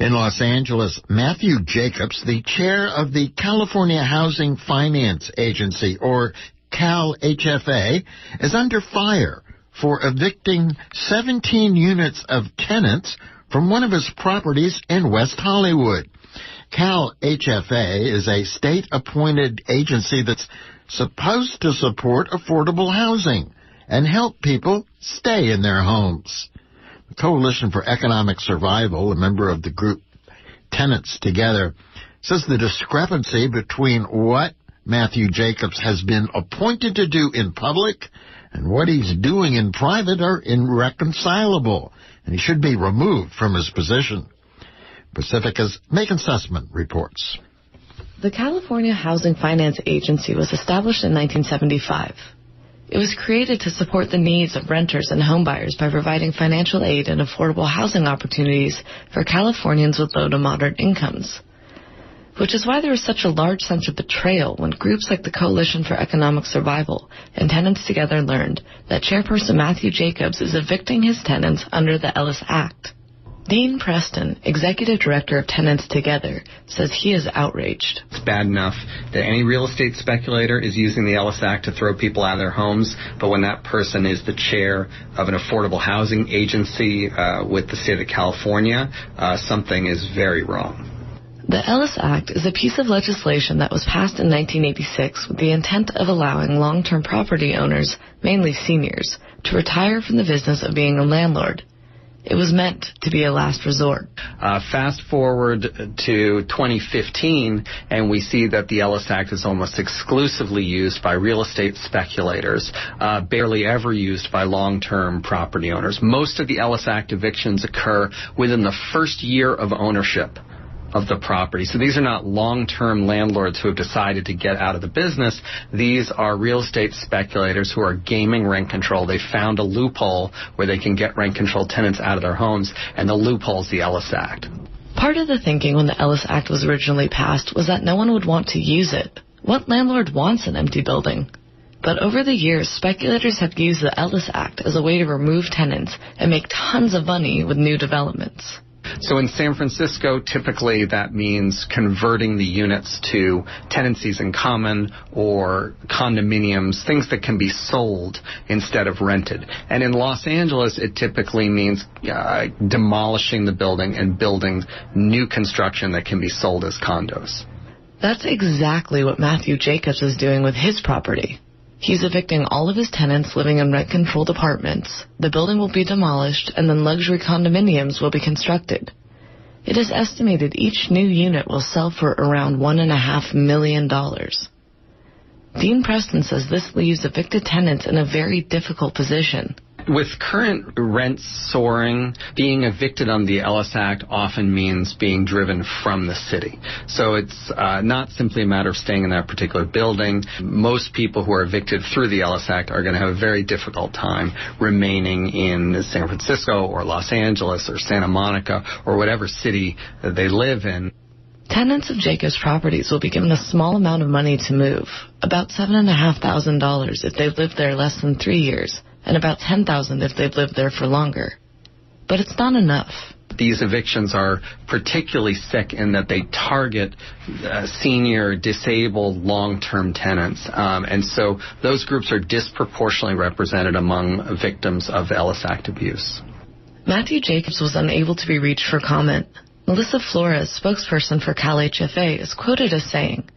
In Los Angeles, Matthew Jacobs, the chair of the California Housing Finance Agency, or CalHFA, is under fire for evicting 17 units of tenants from one of his properties in West Hollywood. CalHFA is a state-appointed agency that's supposed to support affordable housing and help people stay in their homes. The Coalition for Economic Survival, a member of the group Tenants Together, says the discrepancy between what Matthew Jacobs has been appointed to do in public and what he's doing in private are irreconcilable, and he should be removed from his position. Pacifica's Megan Sussman reports. The California Housing Finance Agency was established in 1975. It was created to support the needs of renters and homebuyers by providing financial aid and affordable housing opportunities for Californians with low to moderate incomes. Which is why there was such a large sense of betrayal when groups like the Coalition for Economic Survival and Tenants Together learned that Chairperson Matthew Jacobs is evicting his tenants under the Ellis Act. Dean Preston, Executive Director of Tenants Together, says he is outraged. It's bad enough that any real estate speculator is using the Ellis Act to throw people out of their homes, but when that person is the chair of an affordable housing agency with the state of California, something is very wrong. The Ellis Act is a piece of legislation that was passed in 1986 with the intent of allowing long-term property owners, mainly seniors, to retire from the business of being a landlord. It was meant to be a last resort. Fast forward to 2015, and we see that the Ellis Act is almost exclusively used by real estate speculators, barely ever used by long-term property owners. Most of the Ellis Act evictions occur within the first year of ownership of the property. So these are not long-term landlords who have decided to get out of the business. These are real estate speculators who are gaming rent control. They found a loophole where they can get rent-controlled tenants out of their homes, and the loophole is the Ellis Act. Part of the thinking when the Ellis Act was originally passed was that no one would want to use it. What landlord wants an empty building? But over the years, speculators have used the Ellis Act as a way to remove tenants and make tons of money with new developments. So in San Francisco, typically that means converting the units to tenancies in common or condominiums, things that can be sold instead of rented. And in Los Angeles, it typically means demolishing the building and building new construction that can be sold as condos. That's exactly what Matthew Jacobs is doing with his property. He's evicting all of his tenants living in rent-controlled apartments. The building will be demolished, and then luxury condominiums will be constructed. It is estimated each new unit will sell for around $1.5 million. Dean Preston says this leaves evicted tenants in a very difficult position. With current rents soaring, being evicted on the Ellis Act often means being driven from the city. So it's not simply a matter of staying in that particular building. Most people who are evicted through the Ellis Act are going to have a very difficult time remaining in San Francisco or Los Angeles or Santa Monica or whatever city that they live in. Tenants of Jacobs properties will be given a small amount of money to move, about $7,500 if they've lived there less than 3 years, and about $10,000 if they've lived there for longer. But it's not enough. These evictions are particularly sick in that they target senior, disabled, long-term tenants. And so those groups are disproportionately represented among victims of Ellis Act abuse. Matthew Jacobs was unable to be reached for comment. Melissa Flores, spokesperson for CalHFA, is quoted as saying,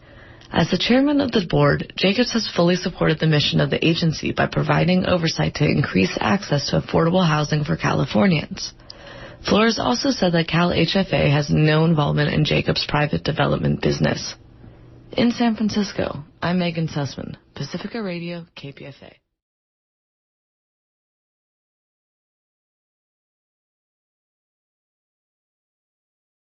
"As the chairman of the board, Jacobs has fully supported the mission of the agency by providing oversight to increase access to affordable housing for Californians." Flores also said that CalHFA has no involvement in Jacobs' private development business. In San Francisco, I'm Megan Sussman, Pacifica Radio, KPFA.